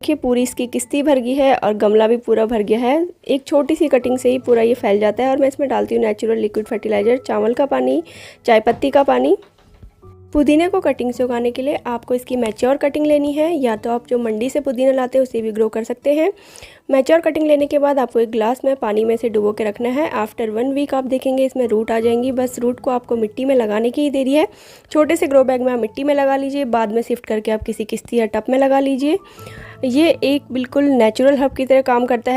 देखिए पूरी इसकी किस्ती भर गई है और गमला भी पूरा भर गया है। एक छोटी सी कटिंग से ही पूरा ये फैल जाता है। और मैं इसमें डालती हूँ नेचुरल लिक्विड फर्टिलाइज़र, चावल का पानी, चाय पत्ती का पानी। पुदीने को कटिंग से उगाने के लिए आपको इसकी मैच्योर कटिंग लेनी है, या तो आप जो मंडी से पुदीना लाते हैं उसे भी ग्रो कर सकते हैं। मैच्योर कटिंग लेने के बाद आपको एक ग्लास में पानी में से डुबो के रखना है। आफ्टर 1 वीक आप देखेंगे इसमें रूट आ जाएंगी। बस रूट को आपको मिट्टी में लगाने की ही देरी है। छोटे से ग्रो बैग में आप मिट्टी में लगा लीजिए, बाद में शिफ्ट करके आप किसी किस्ती या टब में लगा लीजिए। ये एक बिल्कुल नेचुरल हर्ब की तरह काम करता है।